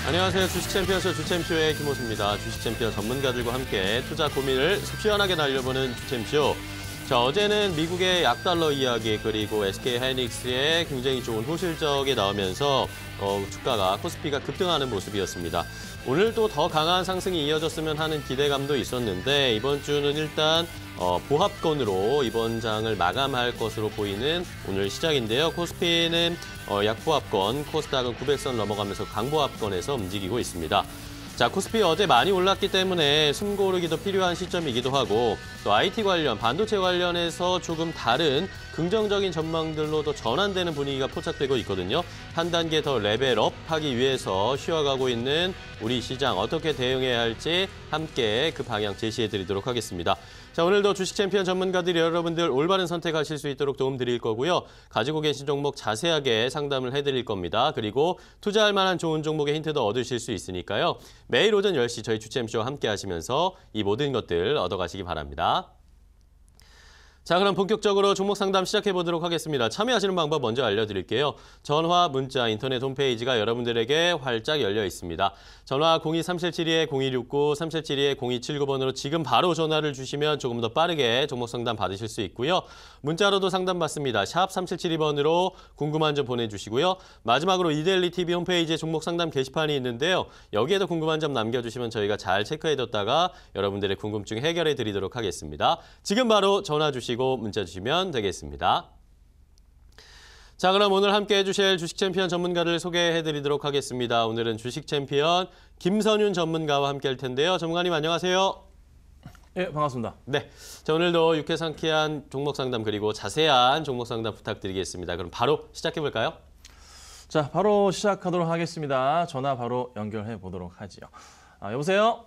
안녕하세요. 주식챔피언쇼 주챔쇼의 김호수입니다. 주식챔피언 전문가들과 함께 투자 고민을 속 시원하게 날려보는 주챔쇼. 자, 어제는 미국의 약달러 이야기 그리고 SK하이닉스의 굉장히 좋은 호실적이 나오면서 주가가 코스피가 급등하는 모습이었습니다. 오늘도 더 강한 상승이 이어졌으면 하는 기대감도 있었는데 이번 주는 일단 보합권으로 이번 장을 마감할 것으로 보이는 오늘 시작인데요. 코스피는 약보합권, 코스닥은 900선 넘어가면서 강보합권에서 움직이고 있습니다. 자, 코스피 어제 많이 올랐기 때문에 숨고르기도 필요한 시점이기도 하고 또 IT 관련, 반도체 관련해서 조금 다른 긍정적인 전망들로도 전환되는 분위기가 포착되고 있거든요. 한 단계 더 레벨업 하기 위해서 쉬어가고 있는 우리 시장 어떻게 대응해야 할지 함께 그 방향 제시해드리도록 하겠습니다. 자, 오늘도 주식 챔피언 전문가들이 여러분들 올바른 선택하실 수 있도록 도움드릴 거고요. 가지고 계신 종목 자세하게 상담을 해드릴 겁니다. 그리고 투자할 만한 좋은 종목의 힌트도 얻으실 수 있으니까요. 매일 오전 10시 저희 주챔쇼와 함께 하시면서 이 모든 것들 얻어가시기 바랍니다. 자, 그럼 본격적으로 종목 상담 시작해 보도록 하겠습니다. 참여하시는 방법 먼저 알려드릴게요. 전화, 문자, 인터넷 홈페이지가 여러분들에게 활짝 열려 있습니다. 전화 02377-0269, 3772-0279번으로 지금 바로 전화를 주시면 조금 더 빠르게 종목 상담 받으실 수 있고요. 문자로도 상담 받습니다. 샵 3772번으로 궁금한 점 보내주시고요. 마지막으로 이데일리 TV 홈페이지에 종목 상담 게시판이 있는데요. 여기에도 궁금한 점 남겨주시면 저희가 잘 체크해뒀다가 여러분들의 궁금증 해결해 드리도록 하겠습니다. 지금 바로 전화 주시고 문자 주시면 되겠습니다. 자, 그럼 오늘 함께 해주실 주식 챔피언 전문가를 소개해드리도록 하겠습니다. 오늘은 주식 챔피언 김선윤 전문가와 함께 할 텐데요. 전문가님 안녕하세요. 네, 반갑습니다. 네, 자, 오늘도 유쾌상쾌한 종목 상담 그리고 자세한 종목 상담 부탁드리겠습니다. 그럼 바로 시작해볼까요? 자, 바로 시작하도록 하겠습니다. 전화 바로 연결해 보도록 하지요. 여보세요?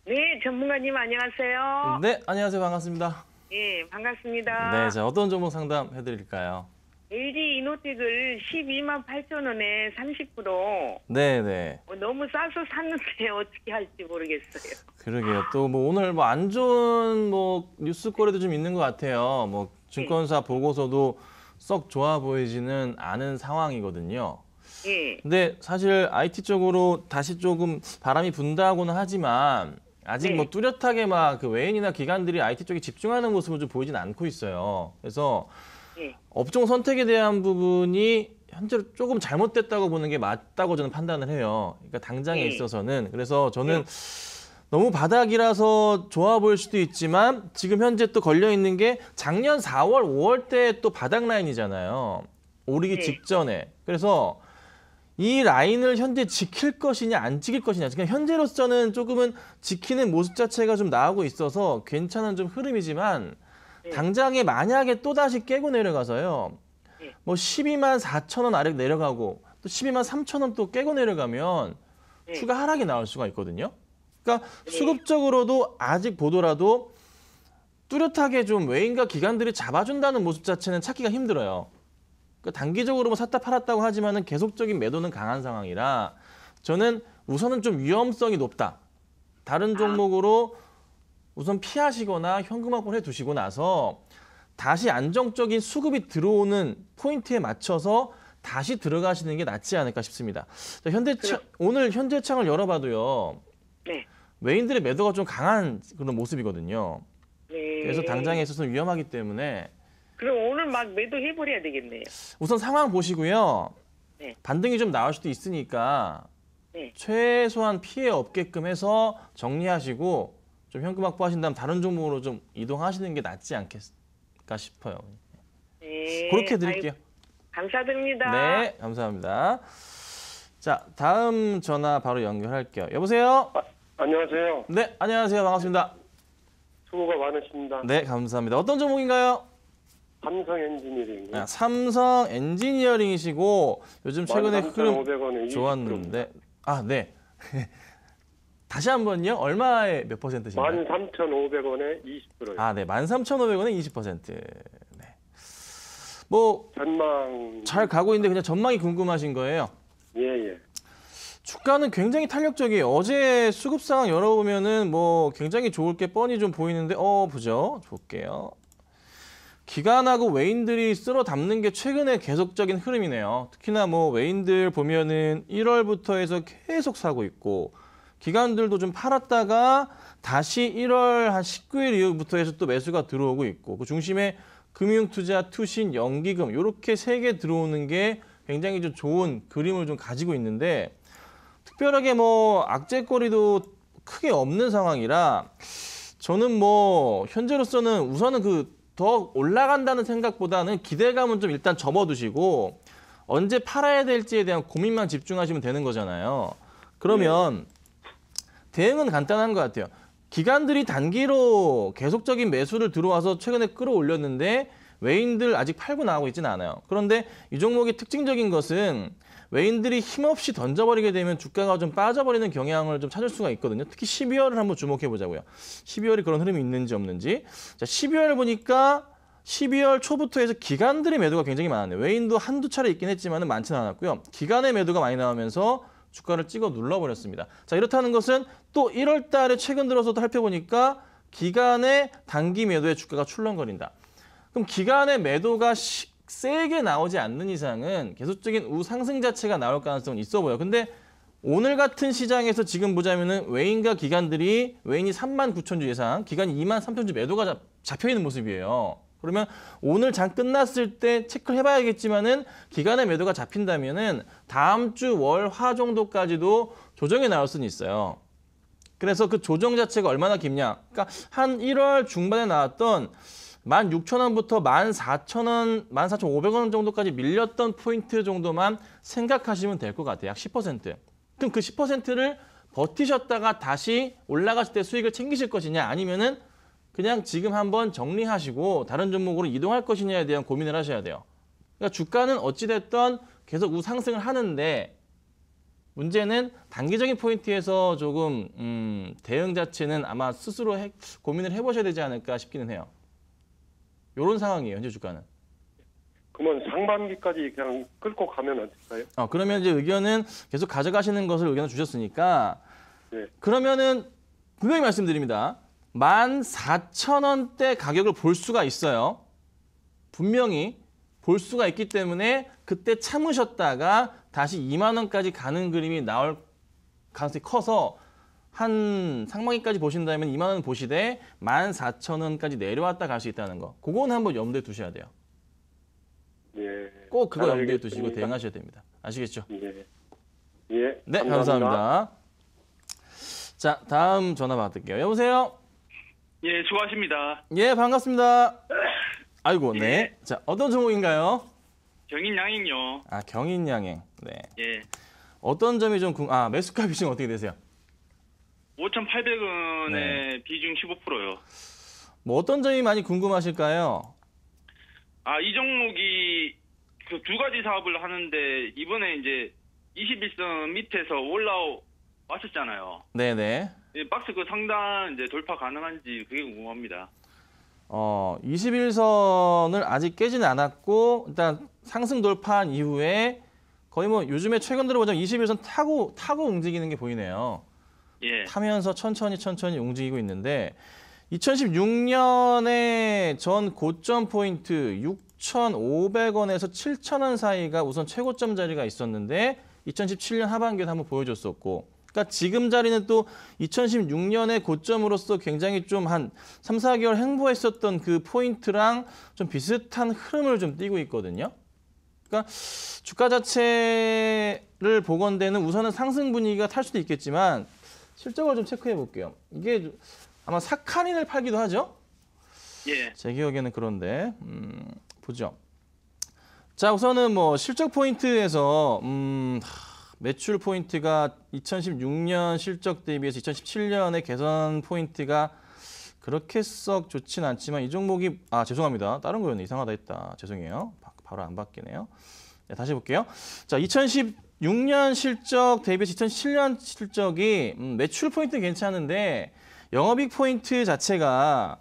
네, 전문가님 안녕하세요. 네, 안녕하세요. 반갑습니다. 예, 반갑습니다. 네, 자, 어떤 종목 상담 해드릴까요? LG 이노텍을 12만 8천 원에 30%. 네, 네. 너무 싸서 샀는데 어떻게 할지 모르겠어요. 그러게요. 또 오늘 안 좋은 뉴스거리도 좀 있는 것 같아요. 증권사 보고서도 썩 좋아 보이지는 않은 상황이거든요. 예. 근데 사실 IT 쪽으로 다시 조금 바람이 분다고는 하지만 아직 네. 뚜렷하게 그 외인이나 기관들이 IT 쪽에 집중하는 모습을 좀 보이진 않고 있어요. 그래서 예. 업종 선택에 대한 부분이 현재로 조금 잘못됐다고 보는 게 맞다고 저는 판단을 해요. 그러니까 당장에 네. 있어서는. 그래서 저는 너무 바닥이라서 좋아 보일 수도 있지만 지금 현재 또 걸려 있는 게 작년 4월, 5월 때 또 바닥 라인이잖아요. 오르기 네. 직전에. 그래서 이 라인을 현재 지킬 것이냐 안 지킬 것이냐. 그냥 현재로서는 조금은 지키는 모습 자체가 좀 나오고 있어서 괜찮은 좀 흐름이지만 네. 당장에 만약에 또다시 깨고 내려가서요. 네. 12만 4천 원 아래 내려가고 또 12만 3천 원 또 깨고 내려가면 네. 추가 하락이 나올 수가 있거든요. 그러니까 네. 수급적으로도 아직 보더라도 뚜렷하게 좀 외인과 기관들이 잡아준다는 모습 자체는 찾기가 힘들어요. 그러니까 단기적으로 샀다 팔았다고 하지만은 계속적인 매도는 강한 상황이라 저는 우선은 좀 위험성이 높다. 다른 종목으로 우선 피하시거나 현금 확보를 해두시고 나서 다시 안정적인 수급이 들어오는 포인트에 맞춰서 다시 들어가시는 게 낫지 않을까 싶습니다. 자, 오늘 현재창을 열어봐도요. 네. 외인들의 매도가 좀 강한 그런 모습이거든요. 네. 그래서 당장에 있어서는 위험하기 때문에 그럼 오늘 막 매도해버려야 되겠네요. 우선 상황 보시고요. 네. 반등이 좀 나올 수도 있으니까 네. 최소한 피해 없게끔 해서 정리하시고 좀 현금 확보하신 다음 다른 종목으로 좀 이동하시는 게 낫지 않겠을까 싶어요. 네. 그렇게 드릴게요. 감사드립니다. 네, 감사합니다. 자, 다음 전화 바로 연결할게요. 여보세요? 안녕하세요. 네, 안녕하세요. 반갑습니다. 수고가 많으십니다. 네, 감사합니다. 어떤 종목인가요? 삼성 엔지니어링. 삼성 엔지니어링이시고 요즘 최근에 흐름 13,500원에 좋았는데 네. 다시 한번요. 얼마에 몇 퍼센트신가요? 13,500원에 20%요. 네. 13,500원에 20%. 네. 전망. 잘 가고 있는데 그냥 전망이 궁금하신 거예요. 예. 주가는 굉장히 탄력적이에요. 어제 수급 상황 열어보면은 굉장히 좋을 게 뻔히 좀 보이는데 보죠. 볼게요. 기관하고 외인들이 쓸어 담는 게 최근에 계속적인 흐름이네요. 특히나 뭐 외인들 보면은 1월부터 해서 계속 사고 있고 기관들도 좀 팔았다가 다시 1월 한 19일 이후부터 해서 또 매수가 들어오고 있고 그 중심에 금융투자, 투신, 연기금 이렇게 3개 들어오는 게 굉장히 좀 좋은 그림을 좀 가지고 있는데 특별하게 뭐 악재거리도 크게 없는 상황이라 저는 뭐 현재로서는 우선은 그 더 올라간다는 생각보다는 기대감은 좀 일단 접어두시고 언제 팔아야 될지에 대한 고민만 집중하시면 되는 거잖아요. 그러면 대응은 간단한 것 같아요. 기관들이 단기로 계속적인 매수를 들어와서 최근에 끌어올렸는데 외인들 아직 팔고 나가고 있지는 않아요. 그런데 이 종목의 특징적인 것은 외인들이 힘없이 던져버리게 되면 주가가 좀 빠져버리는 경향을 좀 찾을 수가 있거든요. 특히 12월을 한번 주목해 보자고요. 12월이 그런 흐름이 있는지 없는지. 자, 12월 보니까 12월 초부터 해서 기관들의 매도가 굉장히 많았네요. 외인도 한두 차례 있긴 했지만 많지는 않았고요. 기관의 매도가 많이 나오면서 주가를 찍어 눌러버렸습니다. 자, 이렇다는 것은 또 1월 달에 최근 들어서도 살펴보니까 기관의 단기 매도에 주가가 출렁거린다. 그럼 기관의 매도가 세게 나오지 않는 이상은 계속적인 우상승 자체가 나올 가능성은 있어 보여요. 근데 오늘 같은 시장에서 지금 보자면은 외인과 기관들이 외인이 39,000주 예상, 기관이 23,000주 매도가 잡혀 있는 모습이에요. 그러면 오늘 장 끝났을 때 체크를 해봐야겠지만은 기관의 매도가 잡힌다면은 다음 주 월, 화 정도까지도 조정이 나올 수는 있어요. 그래서 그 조정 자체가 얼마나 깊냐? 그러니까 한 1월 중반에 나왔던 16,000원부터 14,000원, 14,500원 정도까지 밀렸던 포인트 정도만 생각하시면 될 것 같아요. 약 10%. 그럼 그 10%를 버티셨다가 다시 올라갔을 때 수익을 챙기실 것이냐 아니면은 그냥 지금 한번 정리하시고 다른 종목으로 이동할 것이냐에 대한 고민을 하셔야 돼요. 그러니까 주가는 어찌됐든 계속 우상승을 하는데 문제는 단기적인 포인트에서 조금 대응 자체는 아마 스스로 고민을 해보셔야 되지 않을까 싶기는 해요. 이런 상황이에요, 현재 주가는. 그러면 상반기까지 그냥 끌고 가면 어떨까요? 그러면 이제 의견은 계속 가져가시는 것을 의견을 주셨으니까 네. 그러면은 분명히 말씀드립니다. 14,000원대 가격을 볼 수가 있어요. 분명히 볼 수가 있기 때문에 그때 참으셨다가 다시 2만 원까지 가는 그림이 나올 가능성이 커서 한 상반기까지 보신다면 2만 원 보시되 14,000원까지 내려왔다 갈 수 있다는 거. 그건 한번 염두에 두셔야 돼요. 예. 꼭 그거 염두에 알겠습니다. 두시고 대응하셔야 됩니다. 아시겠죠? 예. 예. 네, 감사합니다. 자, 다음 전화 받을게요. 여보세요? 예, 수고하십니다. 예, 반갑습니다. 아이고, 네. 자, 어떤 종목인가요? 경인양행요. 경인양행. 네. 예. 어떤 점이 좀 매수값이 지금 어떻게 되세요? 5,800원에 네. 비중 15%요. 뭐 어떤 점이 많이 궁금하실까요? 이 종목이 그 두 가지 사업을 하는데 이번에 이제 21선 밑에서 올라왔었잖아요. 네네. 박스 그 상단 이제 돌파 가능한지 그게 궁금합니다. 21선을 아직 깨지는 않았고 일단 상승 돌파한 이후에 거의 뭐 요즘에 최근 들어보자면 21선 타고 움직이는 게 보이네요. 예. 타면서 천천히 움직이고 있는데 2016년에 전 고점 포인트 6,500원에서 7,000원 사이가 우선 최고점 자리가 있었는데 2017년 하반기에도 한번 보여줬었고 그러니까 지금 자리는 또 2016년의 고점으로서 굉장히 좀 한 3, 4개월 횡보했었던 그 포인트랑 좀 비슷한 흐름을 좀 띠고 있거든요. 그러니까 주가 자체를 보건대는 우선은 상승 분위기가 탈 수도 있겠지만 실적을 좀 체크해 볼게요. 이게 아마 사카린을 팔기도 하죠? 예. 제 기억에는 그런데 보죠. 자, 우선은 뭐 실적 포인트에서 매출 포인트가 2016년 실적 대비해서 2017년의 개선 포인트가 그렇게 썩 좋진 않지만 이 종목이 죄송합니다. 다른 거였네. 이상하다 했다. 죄송해요. 바로 안 바뀌네요. 네, 다시 볼게요. 자, 2016년 실적 대비해서 2017년 실적이 매출 포인트는 괜찮은데 영업이익 포인트 자체가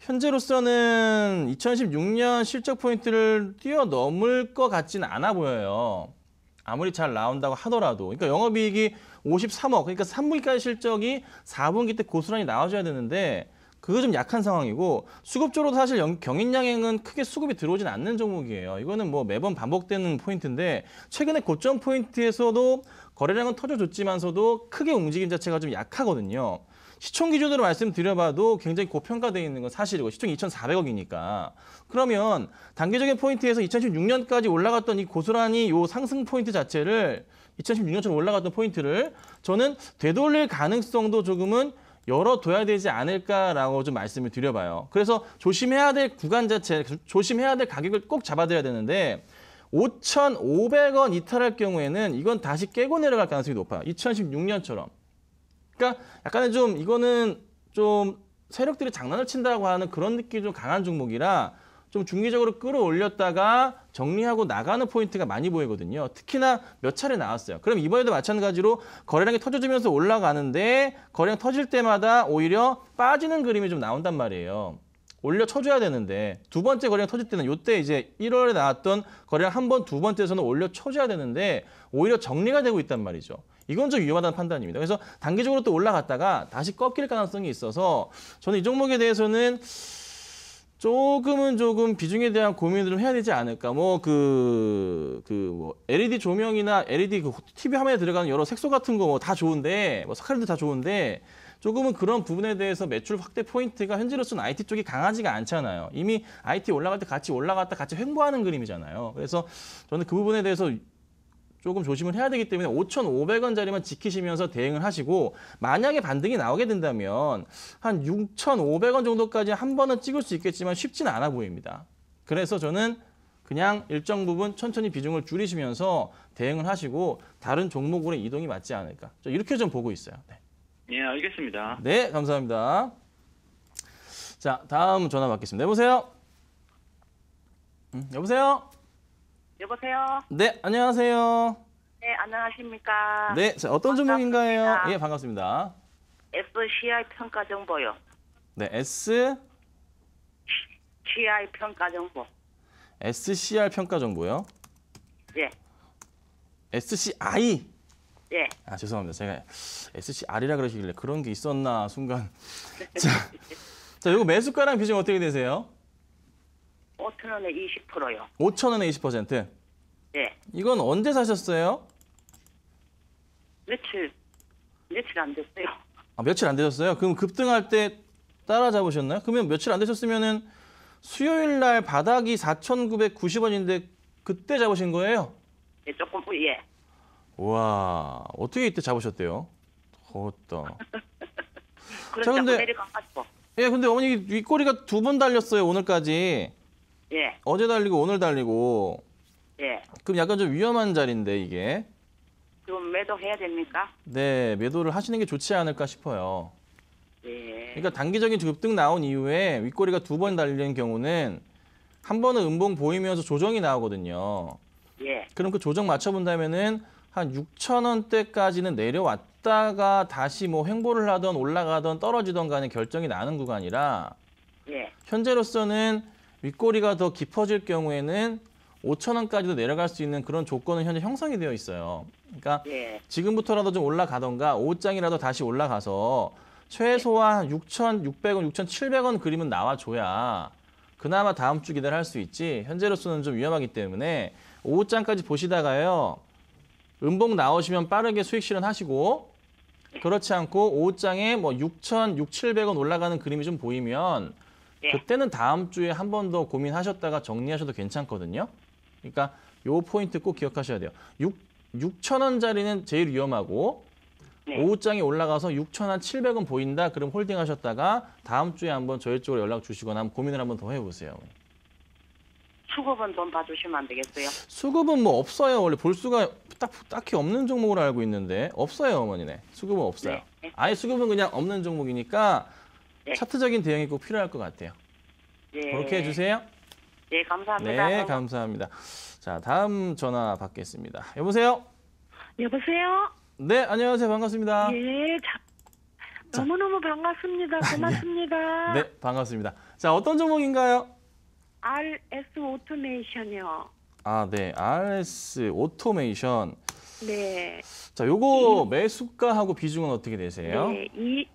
현재로서는 2016년 실적 포인트를 뛰어넘을 것 같지는 않아 보여요. 아무리 잘 나온다고 하더라도. 그러니까 영업이익이 53억, 그러니까 3분기까지 실적이 4분기 때 고스란히 나와줘야 되는데 그거 좀 약한 상황이고 수급적으로 사실 경인양행은 크게 수급이 들어오진 않는 종목이에요. 이거는 뭐 매번 반복되는 포인트인데 최근에 고점 포인트에서도 거래량은 터져줬지만서도 크게 움직임 자체가 좀 약하거든요. 시총 기준으로 말씀드려봐도 굉장히 고평가되어 있는 건 사실이고 시총이 2,400억이니까 그러면 단기적인 포인트에서 2016년까지 올라갔던 이 고스란히 요 상승 포인트 자체를 2016년처럼 올라갔던 포인트를 저는 되돌릴 가능성도 조금은 열어둬야 되지 않을까라고 좀 말씀을 드려봐요. 그래서 조심해야 될 구간 자체, 조심해야 될 가격을 꼭 잡아드려야 되는데 5,500원 이탈할 경우에는 이건 다시 깨고 내려갈 가능성이 높아요. 2016년처럼. 그러니까 약간은 좀 이거는 좀 세력들이 장난을 친다고 하는 그런 느낌이 좀 강한 종목이라 좀 중기적으로 끌어올렸다가 정리하고 나가는 포인트가 많이 보이거든요. 특히나 몇 차례 나왔어요. 그럼 이번에도 마찬가지로 거래량이 터져주면서 올라가는데 거래량 터질 때마다 오히려 빠지는 그림이 좀 나온단 말이에요. 올려 쳐줘야 되는데 두 번째 거래량 터질 때는 이때 이제 1월에 나왔던 거래량 한 번, 두 번째에서는 올려 쳐줘야 되는데 오히려 정리가 되고 있단 말이죠. 이건 좀 위험하다는 판단입니다. 그래서 단기적으로 또 올라갔다가 다시 꺾일 가능성이 있어서 저는 이 종목에 대해서는 조금 비중에 대한 고민을 좀 해야 되지 않을까. 뭐 LED 조명이나 LED 그 TV 화면에 들어가는 여러 색소 같은 거 뭐 다 좋은데, 뭐 색깔도 다 좋은데 조금은 그런 부분에 대해서 매출 확대 포인트가 현재로서는 IT 쪽이 강하지가 않잖아요. 이미 IT 올라갈 때 같이 올라갔다 같이 횡보하는 그림이잖아요. 그래서 저는 그 부분에 대해서 조금 조심을 해야 되기 때문에 5,500원짜리만 지키시면서 대응을 하시고 만약에 반등이 나오게 된다면 한 6,500원 정도까지 한 번은 찍을 수 있겠지만 쉽지는 않아 보입니다. 그래서 저는 그냥 일정 부분 천천히 비중을 줄이시면서 대응을 하시고 다른 종목으로 이동이 맞지 않을까. 이렇게 좀 보고 있어요. 네. 예, 알겠습니다. 네, 감사합니다. 자, 다음 전화 받겠습니다. 여보세요? 여보세요? 여보세요? 네, 안녕하세요. 네, 안녕하십니까? 네, 자, 어떤 종목인가요? 반갑습니다. 예, 반갑습니다. SCI 평가 정보요. 네, CI 평가 정보. SCR 평가 정보요. 예. SCI. 예. 아, 죄송합니다. 제가 SCR이라 그러시길래 그런 게 있었나 순간. 자, 이거 매수가랑 비중 어떻게 되세요? 5,000원에 20%요. 5,000원에 20%. 예. 이건 언제 사셨어요? 며칠 안 됐어요. 아, 며칠 안 되셨어요? 그럼 급등할 때 따라잡으셨나요? 그러면 며칠 안 되셨으면은 수요일 날 바닥이 4,990원인데 그때 잡으신 거예요? 예, 조금 예. 와, 어떻게 이때 잡으셨대요? 헛다. 그럼 자, 자꾸 근데- 내려가가지고. 예, 근데 어머니 윗꼬리가 2번 달렸어요, 오늘까지. 예. 어제 달리고 오늘 달리고. 예. 그럼 약간 좀 위험한 자리인데 이게. 그럼 매도해야 됩니까? 네, 매도를 하시는 게 좋지 않을까 싶어요. 예. 그러니까 단기적인 급등 나온 이후에 윗꼬리가 2번 달리는 경우는 한 번은 음봉 보이면서 조정이 나오거든요. 예. 그럼 그 조정 맞춰본다면은 한 6,000원대까지는 내려왔다가 다시 뭐 횡보를 하던 올라가던 떨어지던 간에 결정이 나는 구간이라 예. 현재로서는 윗꼬리가 더 깊어질 경우에는 5,000원까지도 내려갈 수 있는 그런 조건은 현재 형성이 되어 있어요. 그러니까 예. 지금부터라도 좀 올라가던가 5장이라도 다시 올라가서 최소한 6,600원, 6,700원 그림은 나와줘야 그나마 다음 주 기대를 할 수 있지 현재로서는 좀 위험하기 때문에 5장까지 보시다가요. 음봉 나오시면 빠르게 수익 실현하시고 그렇지 않고 5장에 뭐 6,000, 6,700원 올라가는 그림이 좀 보이면 예. 그때는 다음 주에 한 번 더 고민하셨다가 정리하셔도 괜찮거든요. 그러니까 요 포인트 꼭 기억하셔야 돼요. 6,000원짜리는 제일 위험하고 네. 5장이 올라가서 6,700원 보인다. 그럼 홀딩하셨다가 다음 주에 한번 저희 쪽으로 연락 주시거나 한번 고민을 한번 더 해보세요. 수급은 돈 봐주시면 안 되겠어요? 수급은 뭐 없어요. 원래 볼 수가 딱히 없는 종목으로 알고 있는데 없어요, 어머니네. 수급은 없어요. 네. 아예 수급은 그냥 없는 종목이니까 네. 차트적인 대응이 꼭 필요할 것 같아요. 예. 그렇게 해주세요. 예, 감사합니다. 네, 감사합니다. 자, 다음 전화 받겠습니다. 여보세요? 여보세요? 네, 안녕하세요. 반갑습니다. 예, 너무너무 반갑습니다. 고맙습니다. 네, 반갑습니다. 자, 어떤 종목인가요? RS 오토메이션이요. 아, 네. RS 오토메이션. 네. 자, 요거 매수가하고 비중은 어떻게 되세요? 네.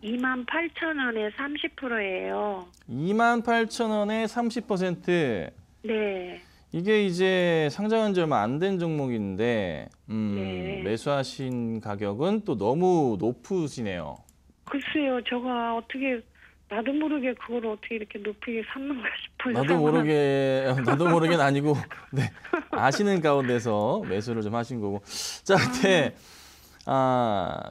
28,000원에 30%예요. 28,000원에 30%. 네. 이게 이제 상장한 지 얼마 안 된 종목인데 네. 매수하신 가격은 또 너무 높으시네요. 글쎄요, 제가 어떻게 나도 모르게 그걸 어떻게 이렇게 높게 샀는가 싶어요. 나도 모르게는 아니고 네, 아시는 가운데서 매수를 좀 하신 거고. 자, 근데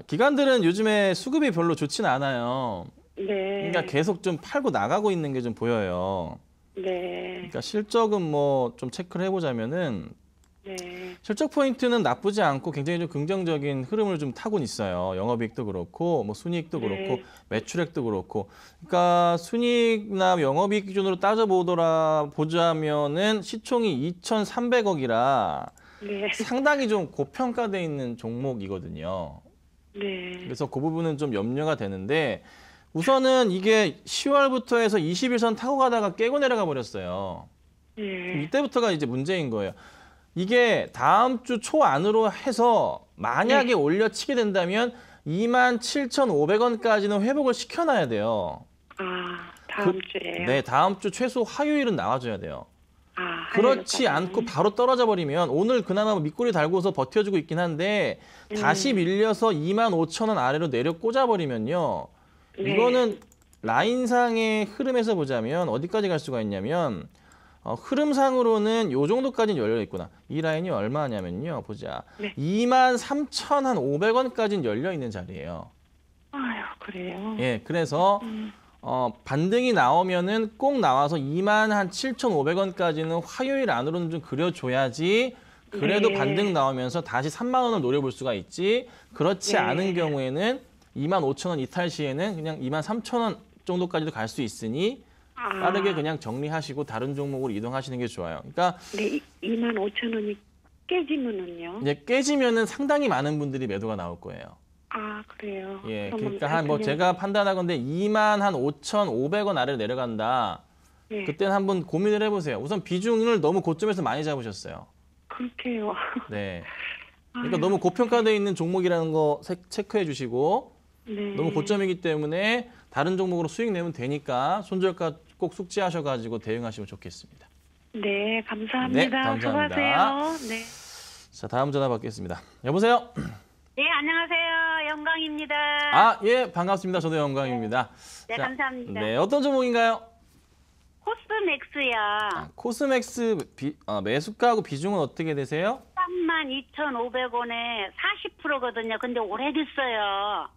기관들은 요즘에 수급이 별로 좋지는 않아요. 네. 그러니까 계속 좀 팔고 나가고 있는 게 좀 보여요. 네. 그러니까 실적은 뭐 좀 체크를 해보자면은 네. 실적 포인트는 나쁘지 않고 굉장히 좀 긍정적인 흐름을 좀 타고는 있어요. 영업이익도 그렇고 뭐 순이익도 네. 그렇고 매출액도 그렇고. 그러니까 순이익이나 영업이익 기준으로 보자면은 시총이 2,300억이라 네. 상당히 좀 고평가돼 있는 종목이거든요. 네. 그래서 그 부분은 좀 염려가 되는데 우선은 이게 10월부터 해서 20일선 타고 가다가 깨고 내려가 버렸어요. 네. 이때부터가 이제 문제인 거예요. 이게 다음 주 초 안으로 해서 만약에 올려치게 된다면 27,500원까지는 회복을 시켜놔야 돼요. 다음 주에요? 네, 다음 주 최소 화요일은 나와줘야 돼요. 그렇지 화요일까지. 않고 바로 떨어져 버리면 오늘 그나마 밑꼬리 달고서 버텨주고 있긴 한데 다시 밀려서 25,000원 아래로 내려 꽂아버리면요. 네. 이거는 라인상의 흐름에서 보자면 어디까지 갈 수가 있냐면 흐름상으로는 요 정도까지는 열려 있구나. 이 라인이 얼마냐면요. 보자. 네. 23,500원까지는 열려 있는 자리예요. 아유, 그래요? 예, 그래서 반등이 나오면은 꼭 나와서 27,500원까지는 화요일 안으로는 좀 그려줘야지. 그래도 네. 반등 나오면서 다시 3만 원을 노려볼 수가 있지. 그렇지 네. 않은 경우에는 25,000원 이탈 시에는 그냥 23,000원 정도까지도 갈 수 있으니 빠르게 그냥 정리하시고 다른 종목으로 이동하시는 게 좋아요. 그러니까 네, 25,000원이 깨지면은요? 이제 깨지면은 상당히 많은 분들이 매도가 나올 거예요. 그래요? 예, 그러면 그러니까 한 뭐 제가 판단하건데 25,500원 아래로 내려간다. 네. 그때는 한번 고민을 해보세요. 우선 비중을 너무 고점에서 많이 잡으셨어요. 그렇게요. 네. 그러니까 너무 고평가되어 있는 종목이라는 거 체크해 주시고 네. 너무 고점이기 때문에 다른 종목으로 수익 내면 되니까 손절가 꼭 숙지하셔가지고 대응하시면 좋겠습니다. 네, 감사합니다. 네, 감사합니다. 수고하세요. 네. 자, 다음 전화 받겠습니다. 여보세요? 네, 안녕하세요. 영광입니다. 예, 반갑습니다. 저도 영광입니다. 네, 자, 감사합니다. 네, 어떤 종목인가요? 코스맥스야. 코스맥스 매수가하고 비중은 어떻게 되세요? 32,500원에 40%거든요. 근데 오래됐어요.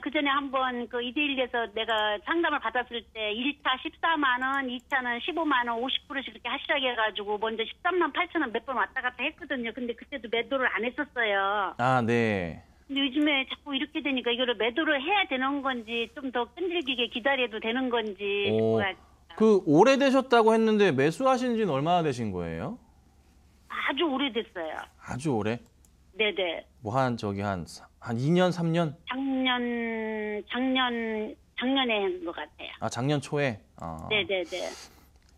그전에 한번 그 이데일리에서 내가 상담을 받았을 때 1차 14만 원, 2차는 15만 원, 50%씩 이렇게 시작해가지고 먼저 13만 8천 원 몇 번 왔다 갔다 했거든요. 근데 그때도 매도를 안 했었어요. 네. 근데 요즘에 자꾸 이렇게 되니까 이거를 매도를 해야 되는 건지 좀 더 끈질기게 기다려도 되는 건지. 그 오래되셨다고 했는데 매수하신 지는 얼마나 되신 거예요? 아주 오래됐어요. 아주 오래? 네네. 뭐 한 2년, 3년? 작년에 한 것 같아요. 작년 초에? 네네네.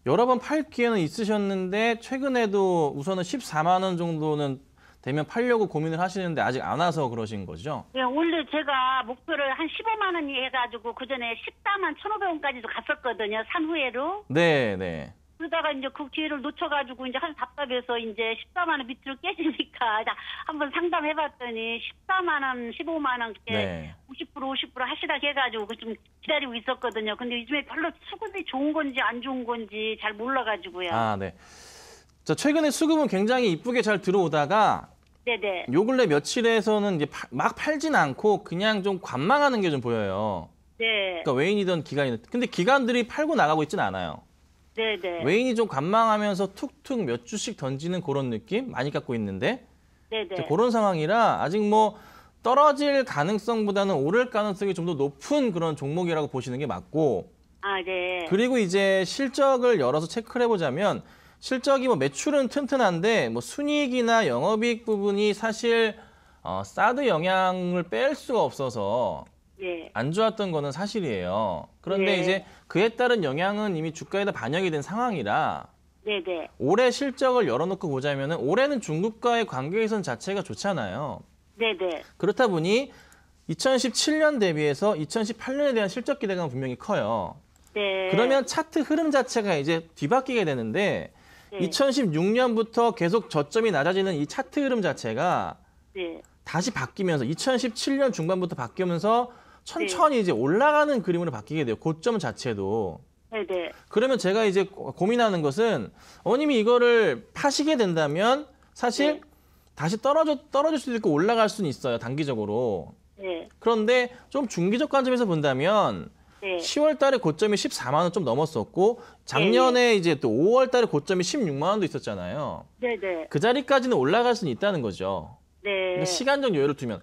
여러 번 팔 기회는 있으셨는데 최근에도 우선은 14만 원 정도는 되면 팔려고 고민을 하시는데 아직 안 와서 그러신 거죠? 네, 원래 제가 목표를 한 15만 원이 해가지고 그 전에 14만 1,500원까지도 갔었거든요. 산후회로. 네. 그러다가 이제 그 기회를 놓쳐가지고 이제 한 답답해서 이제 14만 원 밑으로 깨지니까 한번 상담해봤더니 14만 원, 15만 원 이렇게 50% 하시라 해가지고 좀 기다리고 있었거든요. 근데 요즘에 별로 수급이 좋은 건지 안 좋은 건지 잘 몰라가지고요. 네. 자, 최근에 수급은 굉장히 이쁘게 잘 들어오다가 네네. 요 근래 며칠에서는 이제 막 팔진 않고 그냥 좀 관망하는 게 좀 보여요. 네. 그러니까 외인이든 기관이든. 근데 기관들이 팔고 나가고 있진 않아요. 네네. 외인이 좀 관망하면서 툭툭 몇 주씩 던지는 그런 느낌 많이 갖고 있는데 네네. 그런 상황이라 아직 뭐 떨어질 가능성보다는 오를 가능성이 좀 더 높은 그런 종목이라고 보시는 게 맞고 네. 그리고 이제 실적을 열어서 체크를 해보자면 실적이 뭐 매출은 튼튼한데 뭐 순이익이나 영업이익 부분이 사실 사드 영향을 뺄 수가 없어서 네. 안 좋았던 거는 사실이에요. 그런데 네. 이제 그에 따른 영향은 이미 주가에다 반영이 된 상황이라 네네. 올해 실적을 열어놓고 보자면은 올해는 중국과의 관계 개선 자체가 좋잖아요. 네네. 그렇다 보니 2017년 대비해서 2018년에 대한 실적 기대감은 분명히 커요. 네. 그러면 차트 흐름 자체가 이제 뒤바뀌게 되는데 네. 2016년부터 계속 저점이 낮아지는 이 차트 흐름 자체가 네. 다시 바뀌면서 2017년 중반부터 바뀌면서 천천히 이제 올라가는 그림으로 바뀌게 돼요. 고점 자체도. 네네. 그러면 제가 이제 고민하는 것은 어머님이 이거를 파시게 된다면 사실 네. 다시 떨어질 수도 있고 올라갈 수는 있어요. 단기적으로. 네. 그런데 좀 중기적 관점에서 본다면 네. 10월 달에 고점이 14만 원 좀 넘었었고 작년에 이제 또 5월 달에 고점이 16만 원도 있었잖아요. 네네. 그 자리까지는 올라갈 수는 있다는 거죠. 네. 그러니까 시간적 여유를 두면.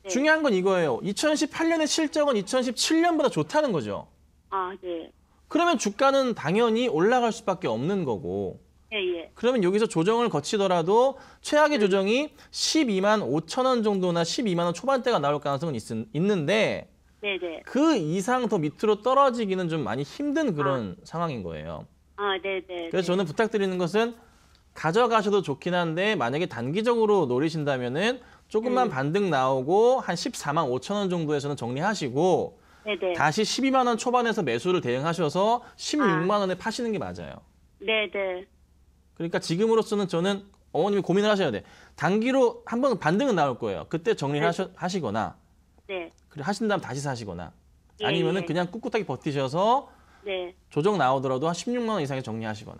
네. 중요한 건 이거예요. 2018년의 실적은 2017년보다 좋다는 거죠. 아, 네. 그러면 주가는 당연히 올라갈 수밖에 없는 거고. 예, 예. 그러면 여기서 조정을 거치더라도 최악의 조정이 12만 5천 원 정도나 12만 원 초반대가 나올 가능성은 있는데 네네. 그 이상 더 밑으로 떨어지기는 좀 많이 힘든 그런 상황인 거예요. 아, 네네. 그래서 저는 부탁드리는 것은 가져가셔도 좋긴 한데 만약에 단기적으로 노리신다면은 조금만 반등 나오고 한 14만 5천 원 정도에서는 정리하시고 네네. 다시 12만 원 초반에서 매수를 대응하셔서 16만 원에 파시는 게 맞아요. 네네. 그러니까 지금으로서는 저는 어머님이 고민을 하셔야 돼. 단기로 한번 반등은 나올 거예요. 그때 정리를 하시거나 네. 그리고 하신 다음 다시 사시거나 예, 아니면은 예. 그냥 꿋꿋하게 버티셔서 네. 조정 나오더라도 한 16만 원 이상에 정리하시거나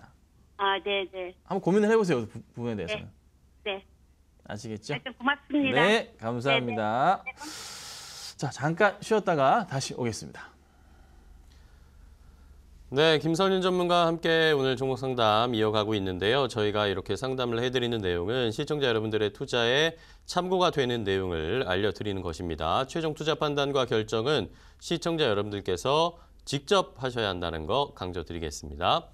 아, 네네. 한번 고민을 해보세요. 그 부분에 대해서는. 네. 아시겠죠? 하여튼 고맙습니다. 네, 감사합니다. 자, 잠깐 쉬었다가 다시 오겠습니다. 네, 김선윤 전문가와 함께 오늘 종목 상담 이어가고 있는데요. 저희가 이렇게 상담을 해드리는 내용은 시청자 여러분들의 투자에 참고가 되는 내용을 알려드리는 것입니다. 최종 투자 판단과 결정은 시청자 여러분들께서 직접 하셔야 한다는 거 강조드리겠습니다.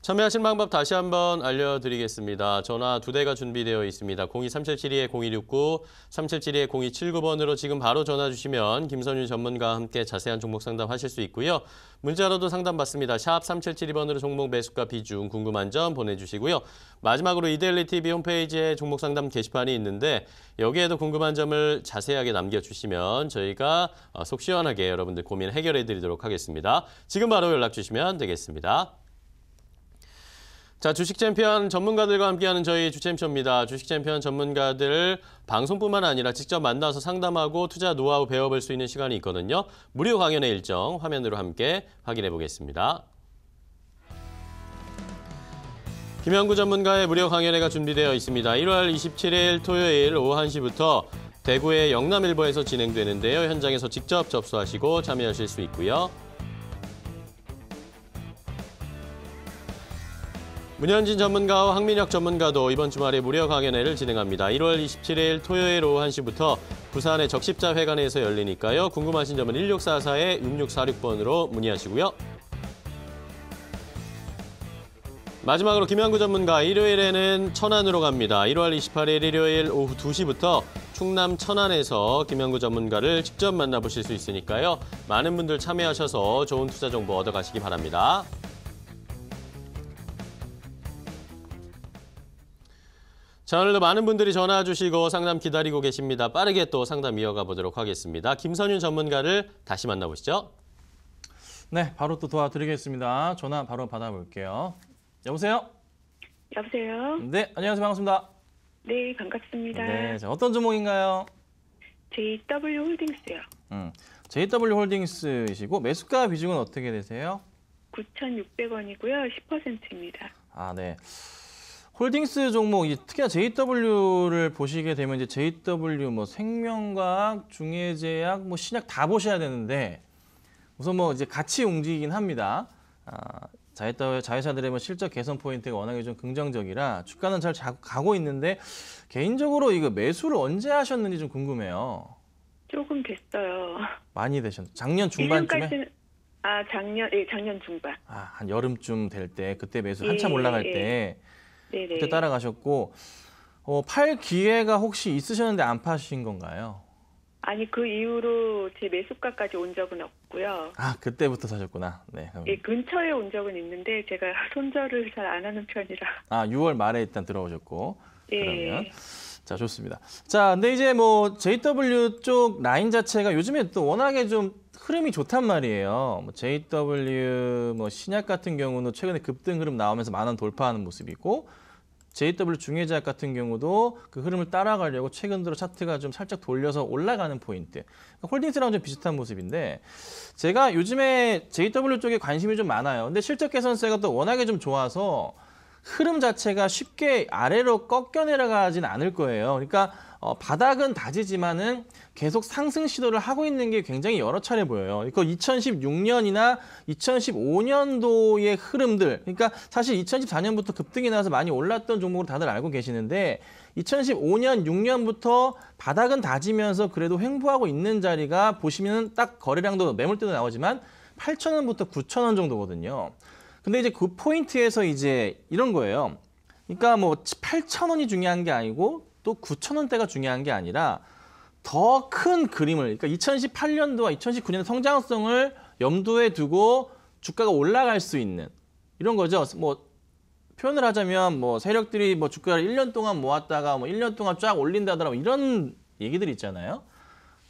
참여하실 방법 다시 한번 알려드리겠습니다. 전화 2대가 준비되어 있습니다. 02377-0269, 3772-0279번으로 지금 바로 전화 주시면 김선윤 전문가와 함께 자세한 종목 상담하실 수 있고요. 문자로도 상담 받습니다. 샵 3772번으로 종목 매수가 비중 궁금한 점 보내주시고요. 마지막으로 이데일리 TV 홈페이지에 종목 상담 게시판이 있는데 여기에도 궁금한 점을 자세하게 남겨주시면 저희가 속 시원하게 여러분들 고민 해결해 드리도록 하겠습니다. 지금 바로 연락 주시면 되겠습니다. 자, 주식 챔피언 전문가들과 함께하는 저희 주챔쇼입니다. 주식 챔피언 전문가들을 방송뿐만 아니라 직접 만나서 상담하고 투자 노하우 배워볼 수 있는 시간이 있거든요. 무료 강연의 일정 화면으로 함께 확인해 보겠습니다. 김영구 전문가의 무료 강연회가 준비되어 있습니다. 1월 27일 토요일 오후 1시부터 대구의 영남일보에서 진행되는데요. 현장에서 직접 접수하시고 참여하실 수 있고요. 문현진 전문가와 황민혁 전문가도 이번 주말에 무료 강연회를 진행합니다. 1월 27일 토요일 오후 1시부터 부산의 적십자회관에서 열리니까요. 궁금하신 점은 1644-6646번으로 문의하시고요. 마지막으로 김양구 전문가 일요일에는 천안으로 갑니다. 1월 28일 일요일 오후 2시부터 충남 천안에서 김양구 전문가를 직접 만나보실 수 있으니까요. 많은 분들 참여하셔서 좋은 투자 정보 얻어가시기 바랍니다. 자, 오늘도 많은 분들이 전화 주시고 상담 기다리고 계십니다. 빠르게 또 상담 이어가 보도록 하겠습니다. 김선윤 전문가를 다시 만나보시죠. 네, 바로 또 도와드리겠습니다. 전화 바로 받아볼게요. 여보세요? 여보세요? 네, 안녕하세요. 반갑습니다. 네, 반갑습니다. 네, 자, 어떤 종목인가요? JW 홀딩스요. JW홀딩스이시고 매수가 비중은 어떻게 되세요? 9,600원이고요. 10%입니다. 아, 네. 홀딩스 종목, 특히나 JW를 보시게 되면 이제 JW 뭐 생명과학, 중해제약, 뭐 신약 다 보셔야 되는데 우선 뭐 이제 같이 움직이긴 합니다. 자회사들의 뭐 실적 개선 포인트가 워낙에 좀 긍정적이라 주가는 잘 가고 있는데 개인적으로 이거 매수를 언제 하셨는지 좀 궁금해요. 조금 됐어요. 많이 되셨나요? 작년 중반쯤에? 1년까지는, 작년 중반. 한 여름쯤 될 때, 그때 매수 한참 올라갈 때 네네. 그때 따라가셨고 팔 기회가 혹시 있으셨는데 안 파신 건가요? 아니 그 이후로 제 매수가까지 온 적은 없고요. 아, 그때부터 사셨구나. 네. 예, 근처에 온 적은 있는데 제가 손절을 잘 안 하는 편이라. 아, 6월 말에 일단 들어오셨고. 예. 그러면 자, 좋습니다. 자, 근데 이제 뭐 JW 쪽 라인 자체가 요즘에 또 워낙에 좀 흐름이 좋단 말이에요. 뭐 JW 뭐 신약 같은 경우는 최근에 급등 흐름 나오면서 10,000원 돌파하는 모습이고, JW 중해제약 같은 경우도 그 흐름을 따라가려고 최근 들어 차트가 좀 살짝 돌려서 올라가는 포인트. 그러니까 홀딩스랑 좀 비슷한 모습인데, 제가 요즘에 JW 쪽에 관심이 좀 많아요. 근데 실적 개선세가 또 워낙에 좀 좋아서 흐름 자체가 쉽게 아래로 꺾여 내려가진 않을 거예요. 그러니까 바닥은 다지지만은 계속 상승 시도를 하고 있는 게 굉장히 여러 차례 보여요. 그러니까 2016년이나 2015년도의 흐름들, 그러니까 사실 2014년부터 급등이 나서 많이 올랐던 종목으로 다들 알고 계시는데, 2015년, 6년부터 바닥은 다지면서 그래도 횡보하고 있는 자리가 보시면 딱 거래량도 매물대도 나오지만 8,000원부터 9,000원 정도거든요. 근데 이제 그 포인트에서 이제 이런 거예요. 그러니까 뭐 8,000원이 중요한 게 아니고 또 9,000원대가 중요한 게 아니라 더 큰 그림을, 그러니까 2018년도와 2019년의 성장성을 염두에 두고 주가가 올라갈 수 있는 이런 거죠. 뭐 표현을 하자면 뭐 세력들이 뭐 주가를 1년 동안 모았다가 뭐 1년 동안 쫙 올린다더라 이런 얘기들이 있잖아요.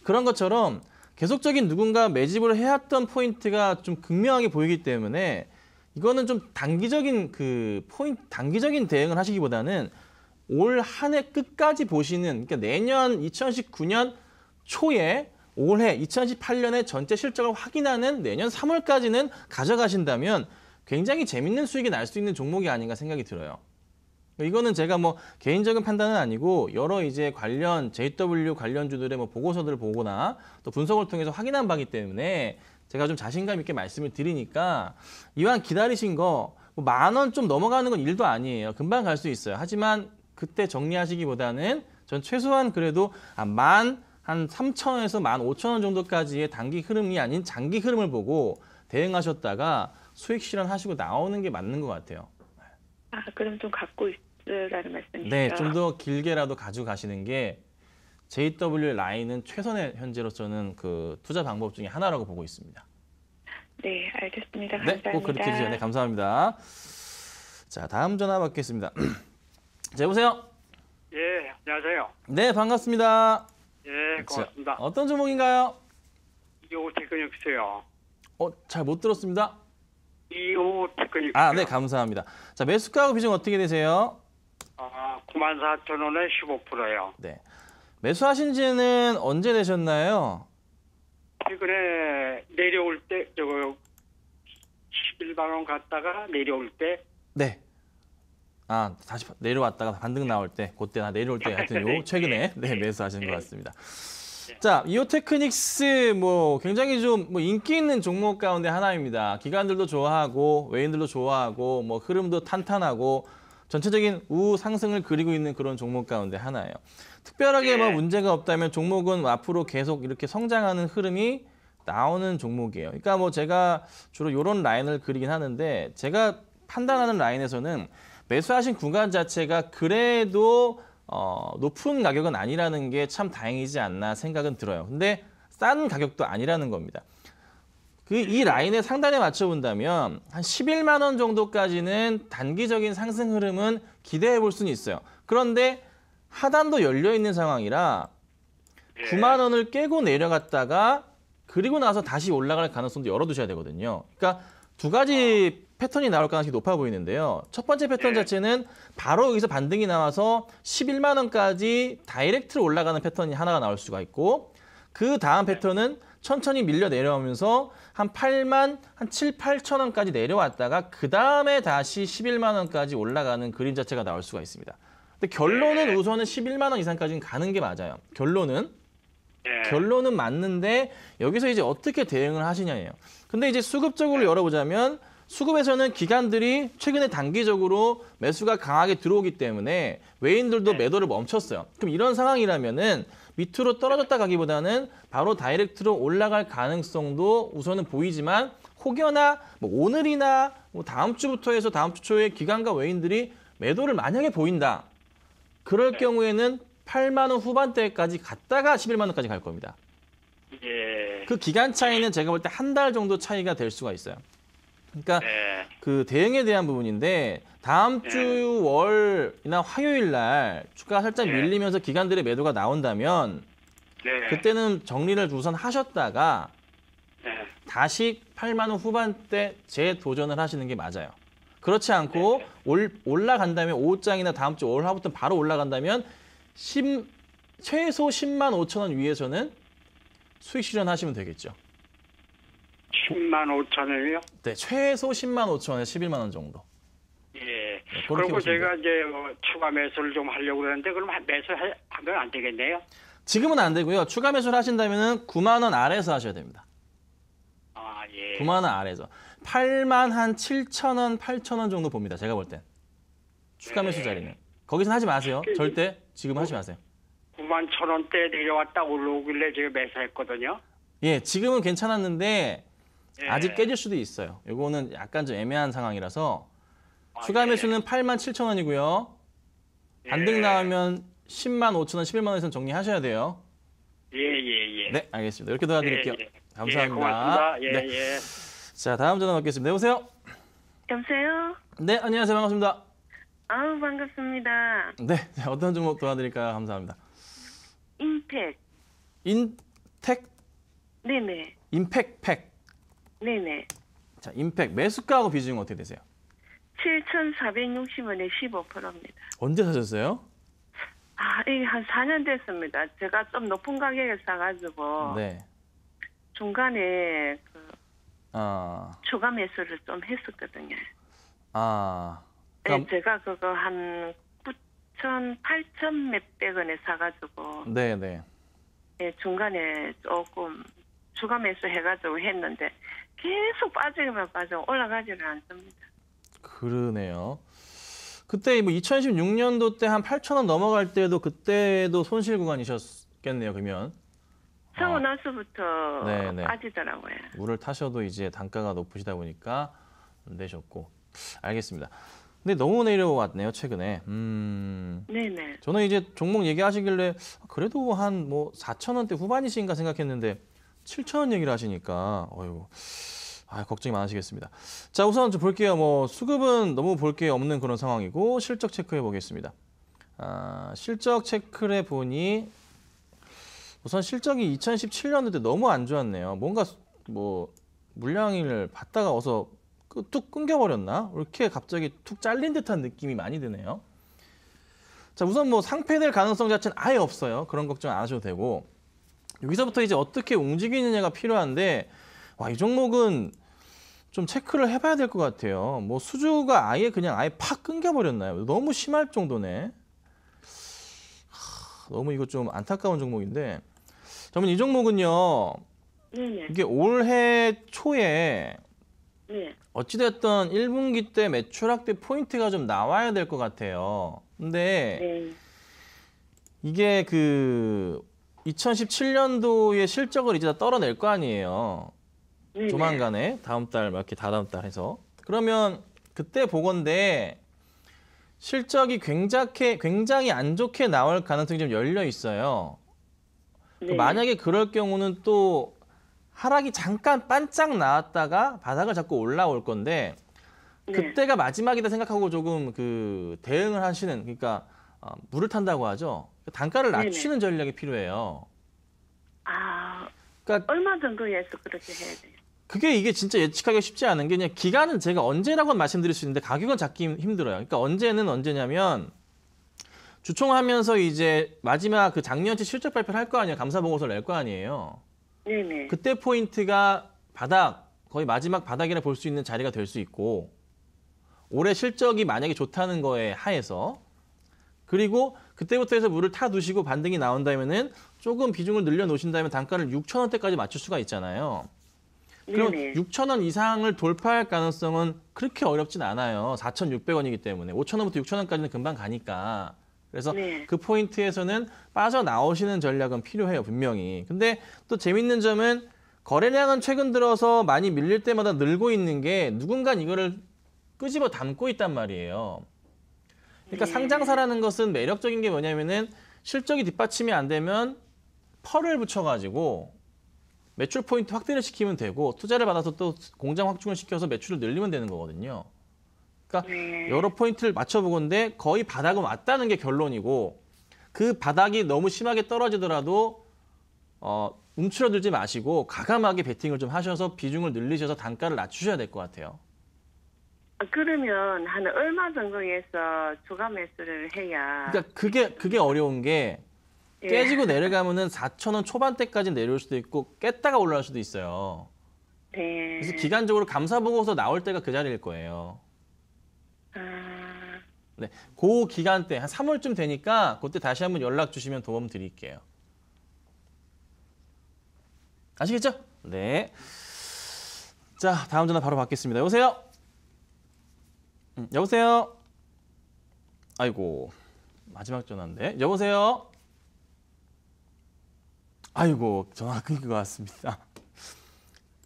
그런 것처럼 계속적인 누군가 매집을 해왔던 포인트가 좀 극명하게 보이기 때문에 이거는 좀 단기적인 단기적인 대응을 하시기보다는 올 한 해 끝까지 보시는, 그러니까 내년 2019년 초에 올해 2018년의 전체 실적을 확인하는 내년 3월까지는 가져가신다면 굉장히 재밌는 수익이 날 수 있는 종목이 아닌가 생각이 들어요. 이거는 제가 뭐 개인적인 판단은 아니고 여러 이제 관련 JW 관련주들의 뭐 보고서들을 보거나 또 분석을 통해서 확인한 바이기 때문에 제가 좀 자신감 있게 말씀을 드리니까, 이왕 기다리신 거 뭐 10,000원 좀 넘어가는 건 일도 아니에요. 금방 갈 수 있어요. 하지만 그때 정리하시기보다는 전 최소한 그래도 한 3,000원에서 15,000원 정도까지의 단기 흐름이 아닌 장기 흐름을 보고 대응하셨다가 수익 실현하시고 나오는 게 맞는 것 같아요. 아, 그럼 좀 갖고 있으라는 말씀이시죠? 네, 좀 더 길게라도 가지고 가시는 게 JW 라인은 최선의 현재로서는 그 투자 방법 중에 하나라고 보고 있습니다. 네, 알겠습니다. 네, 감사합니다. 꼭 그렇게 해주세요. 네, 감사합니다. 자, 다음 전화 받겠습니다. 자, 여보세요? 예, 안녕하세요. 네, 반갑습니다. 예, 고맙습니다. 자, 어떤 종목인가요? 이오 테크닉스요. 잘 못 들었습니다. 이오 테크닉스. 아, 네, 감사합니다. 자, 매수가하고 비중 어떻게 되세요? 94,000원에 15%요. 네. 매수하신 지는 언제 되셨나요? 최근에 내려올 때, 11만 원 갔다가 내려올 때. 네. 아, 다시 내려왔다가 반등 나올 때, 그때 내려올 때 하여튼 요 최근에 네, 매수하신 것 같습니다. 자, 이오테크닉스 뭐 굉장히 좀 뭐 인기 있는 종목 가운데 하나입니다. 기관들도 좋아하고 외인들도 좋아하고 뭐 흐름도 탄탄하고 전체적인 우상승을 그리고 있는 그런 종목 가운데 하나예요. 특별하게 뭐 문제가 없다면 종목은 앞으로 계속 이렇게 성장하는 흐름이 나오는 종목이에요. 그러니까 뭐 제가 주로 이런 라인을 그리긴 하는데, 제가 판단하는 라인에서는 매수하신 구간 자체가 그래도 높은 가격은 아니라는 게 참 다행이지 않나 생각은 들어요. 근데 싼 가격도 아니라는 겁니다. 이 라인의 상단에 맞춰본다면 한 11만 원 정도까지는 단기적인 상승 흐름은 기대해 볼 수는 있어요. 그런데 하단도 열려있는 상황이라 9만 원을 깨고 내려갔다가 그리고 나서 다시 올라갈 가능성도 열어두셔야 되거든요. 그러니까 두 가지 패턴이 나올 가능성이 높아 보이는데요. 첫 번째 패턴 자체는 바로 여기서 반등이 나와서 11만 원까지 다이렉트로 올라가는 패턴이 하나가 나올 수가 있고, 그 다음 패턴은 천천히 밀려 내려오면서 한 8만, 한 7, 8천 원까지 내려왔다가 그 다음에 다시 11만 원까지 올라가는 그림 자체가 나올 수가 있습니다. 근데 결론은 우선은 11만 원 이상까지는 가는 게 맞아요. 결론은 맞는데 여기서 이제 어떻게 대응을 하시냐예요. 근데 이제 수급적으로 열어보자면 수급에서는 기관들이 최근에 단기적으로 매수가 강하게 들어오기 때문에 외인들도 매도를 멈췄어요. 그럼 이런 상황이라면은 밑으로 떨어졌다 가기보다는 바로 다이렉트로 올라갈 가능성도 우선은 보이지만, 혹여나 뭐 오늘이나 뭐 다음 주부터 해서 다음 주 초에 기관과 외인들이 매도를 만약에 보인다. 그럴 경우에는 8만 원 후반대까지 갔다가 11만 원까지 갈 겁니다. 예. 그 기간 차이는 제가 볼 때 한 달 정도 차이가 될 수가 있어요. 그러니까 네. 그 대응에 대한 부분인데 다음 주 월이나 화요일 날 주가가 살짝 밀리면서 기관들의 매도가 나온다면 네. 그때는 정리를 우선 하셨다가 네. 다시 8만 원 후반대 재도전을 하시는 게 맞아요. 그렇지 않고 올라간다면 5장이나 다음 주 월 하부터 바로 올라간다면 최소 10만 5천 원 위에서는 수익 실현하시면 되겠죠. 10만 5천을요? 네, 최소 10만 5천 원에서 11만 원 정도. 예. 그렇게 그리고 보시면 제가 이제 추가 매수를 좀 하려고 그러는데 그럼 매수하면 안 되겠네요? 지금은 안 되고요. 추가 매수를 하신다면 9만 원 아래에서 하셔야 됩니다. 아, 예. 9만 원 아래에서. 8만 한 7천 원, 8천 원 정도 봅니다. 제가 볼 땐. 추가 매수 자리는. 거기서는 하지 마세요. 절대 지금 하지 마세요. 9만 1,000원대 내려왔다 올라오길래 제가 매수했거든요. 예, 지금은 괜찮았는데 예. 아직 깨질 수도 있어요. 이거는 약간 좀 애매한 상황이라서 아, 추가 예. 매수는 8만 7천 원이고요. 반등 예. 나오면 10만 5천 원, 11만 원에서 정리하셔야 돼요. 예. 네, 알겠습니다. 이렇게 도와드릴게요. 예. 감사합니다. 예, 고맙습니다. 예, 네. 예. 자, 다음 전화 받겠습니다. 여보세요? 여보세요? 네, 안녕하세요. 반갑습니다. 아우, 반갑습니다. 네, 자, 어떤 종목 도와드릴까요? 감사합니다. 임팩. 인텍, 네네. 임팩팩. 네네. 자, 임팩 매수가하고 비중은 어떻게 되세요? 7,460원에 15%입니다. 언제 사셨어요? 아, 이게 한 4년 됐습니다. 제가 좀 높은 가격에 사가지고 네. 중간에 그 아, 추가 매수를 좀 했었거든요. 아. 네, 그럼, 제가 그거 한 9천, 8천 몇백 원에 사가지고 네. 네, 중간에 조금 추가 매수 해가지고 했는데 계속 빠지면 빠지고 올라가지는 않습니다. 그러네요. 그때 뭐 2016년도 때 한 8,000원 넘어갈 때도 그때도 손실 구간이셨겠네요, 그러면. 사고 나서부터 네네. 빠지더라고요. 물을 타셔도 이제 단가가 높으시다 보니까 안 되셨고. 알겠습니다. 근데 너무 내려왔네요, 최근에. 네네. 저는 이제 종목 얘기하시길래 그래도 한 뭐 4,000원대 후반이신가 생각했는데 7,000원 얘기를 하시니까 어휴, 걱정이 많으시겠습니다. 자, 우선 좀 볼게요. 뭐 수급은 너무 볼 게 없는 그런 상황이고 실적 체크해 보겠습니다. 실적 체크를 해보니 우선 실적이 2017년도 때 너무 안 좋았네요. 뭔가 뭐 물량을 받다가 어서 뚝 끊겨버렸나? 이렇게 갑자기 툭 잘린 듯한 느낌이 많이 드네요. 자, 우선 뭐 상폐될 가능성 자체는 아예 없어요. 그런 걱정 안 하셔도 되고 여기서부터 이제 어떻게 움직이느냐가 필요한데 이 종목은 좀 체크를 해봐야 될 것 같아요. 뭐 수주가 아예 팍 끊겨버렸나요? 너무 심할 정도네. 너무 이거 좀 안타까운 종목인데 저는 이 종목은요. 네네. 이게 올해 초에 네. 어찌됐든 1분기 때 매출 확대 포인트가 좀 나와야 될 것 같아요. 근데 네. 이게 그 2017년도의 실적을 이제 다 떨어낼 거 아니에요. 네네. 조만간에 다음 달 이렇게 다다음 달 해서 그러면 그때 보건데 실적이 굉장히 안 좋게 나올 가능성이 좀 열려 있어요. 네. 만약에 그럴 경우는 또 하락이 잠깐 반짝 나왔다가 바닥을 잡고 올라올 건데 그때가 마지막이다 생각하고 조금 그 대응을 하시는 그러니까 물을 탄다고 하죠. 단가를 낮추는 전략이 필요해요. 그러니까 얼마 정도에서 그렇게 해야 돼요? 이게 진짜 예측하기가 쉽지 않은 게 그냥 기간은 제가 언제라고는 말씀드릴 수 있는데 가격은 잡기 힘들어요. 그러니까 언제냐면 주총하면서 이제 마지막 그 작년치 실적 발표를 할 거 아니에요. 감사 보고서를 낼 거 아니에요. 네네. 그때 포인트가 거의 마지막 바닥이라 볼 수 있는 자리가 될 수 있고 올해 실적이 만약에 좋다는 거에 하에서 그리고 그때부터 해서 물을 타두시고 반등이 나온다면은 조금 비중을 늘려놓으신다면 단가를 6,000원대까지 맞출 수가 있잖아요. 그럼 6,000원 이상을 돌파할 가능성은 그렇게 어렵진 않아요. 4,600원이기 때문에 5,000원부터 6,000원까지는 금방 가니까. 그래서 그 포인트에서는 빠져나오시는 전략은 필요해요, 분명히. 근데 또 재밌는 점은 거래량은 최근 들어서 많이 밀릴 때마다 늘고 있는 게 누군가 이거를 끄집어 담고 있단 말이에요. 그러니까 상장사라는 것은 매력적인 게 뭐냐면은 실적이 뒷받침이 안 되면 펄을 붙여가지고 매출 포인트 확대를 시키면 되고 투자를 받아서 또 공장 확충을 시켜서 매출을 늘리면 되는 거거든요. 그러니까 여러 포인트를 맞춰보건데 거의 바닥은 왔다는 게 결론이고 그 바닥이 너무 심하게 떨어지더라도 움츠러들지 마시고 과감하게 베팅을 좀 하셔서 비중을 늘리셔서 단가를 낮추셔야 될 것 같아요. 그러면 한 얼마 정도에서 추가 매수를 해야? 그러니까 그게 어려운 게 깨지고 내려가면은 4,000원 초반대까지 내려올 수도 있고 깼다가 올라갈 수도 있어요. 네. 그래서 기간적으로 감사 보고서 나올 때가 그 자리일 거예요. 네, 그 기간대 한 3월쯤 되니까 그때 다시 한번 연락 주시면 도움 드릴게요. 아시겠죠? 네. 자, 다음 전화 바로 받겠습니다. 여보세요? 여보세요? 아이고, 마지막 전화인데. 여보세요? 아이고, 전화가 끊긴 것 같습니다.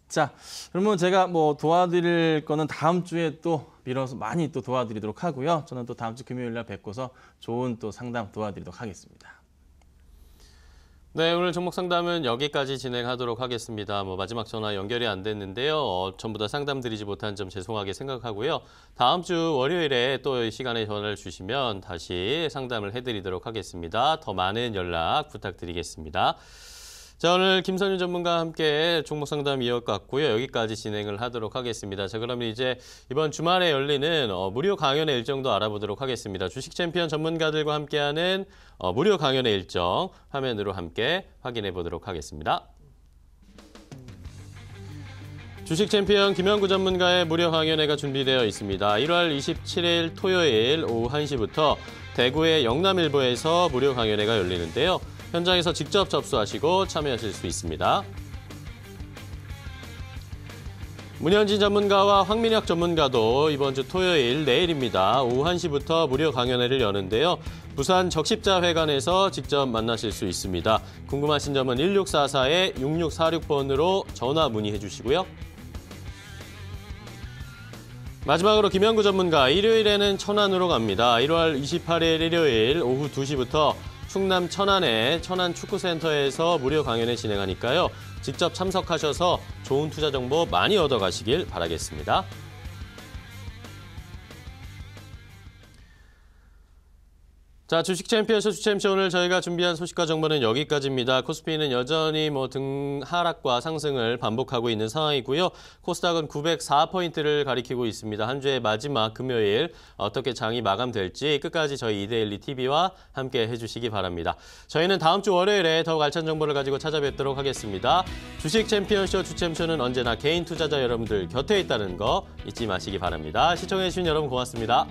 자, 그러면 제가 뭐 도와드릴 거는 다음 주에 또 밀어서 많이 또 도와드리도록 하고요. 저는 또 다음 주 금요일 날 뵙고서 좋은 또 상담 도와드리도록 하겠습니다. 네, 오늘 종목 상담은 여기까지 진행하도록 하겠습니다. 마지막 전화 연결이 안 됐는데요. 전부 다 상담 드리지 못한 점 죄송하게 생각하고요. 다음 주 월요일에 또 이 시간에 전화를 주시면 다시 상담을 해드리도록 하겠습니다. 더 많은 연락 부탁드리겠습니다. 자, 오늘 김선유 전문가와 함께 종목 상담 이어갔고요. 여기까지 진행을 하도록 하겠습니다. 자, 그러면 이제 이번 주말에 열리는 무료 강연의 일정도 알아보도록 하겠습니다. 주식 챔피언 전문가들과 함께하는 무료 강연의 일정 화면으로 함께 확인해 보도록 하겠습니다. 주식 챔피언 김영구 전문가의 무료 강연회가 준비되어 있습니다. 1월 27일 토요일 오후 1시부터 대구의 영남일보에서 무료 강연회가 열리는데요. 현장에서 직접 접수하시고 참여하실 수 있습니다. 문현진 전문가와 황민혁 전문가도 이번 주 토요일 내일입니다. 오후 1시부터 무료 강연회를 여는데요. 부산 적십자회관에서 직접 만나실 수 있습니다. 궁금하신 점은 1644-6646번으로 전화 문의해 주시고요. 마지막으로 김영구 전문가, 일요일에는 천안으로 갑니다. 1월 28일 일요일 오후 2시부터 충남 천안의 천안축구센터에서 무료 강연회 진행하니까요. 직접 참석하셔서 좋은 투자 정보 많이 얻어가시길 바라겠습니다. 자, 주식 챔피언쇼 주챔쇼 오늘 저희가 준비한 소식과 정보는 여기까지입니다. 코스피는 여전히 등 하락과 상승을 반복하고 있는 상황이고요. 코스닥은 904포인트를 가리키고 있습니다. 한 주의 마지막 금요일 어떻게 장이 마감될지 끝까지 저희 이데일리 TV와 함께 해주시기 바랍니다. 저희는 다음 주 월요일에 더욱 알찬 정보를 가지고 찾아뵙도록 하겠습니다. 주식 챔피언쇼 주챔쇼는 언제나 개인 투자자 여러분들 곁에 있다는 거 잊지 마시기 바랍니다. 시청해주신 여러분 고맙습니다.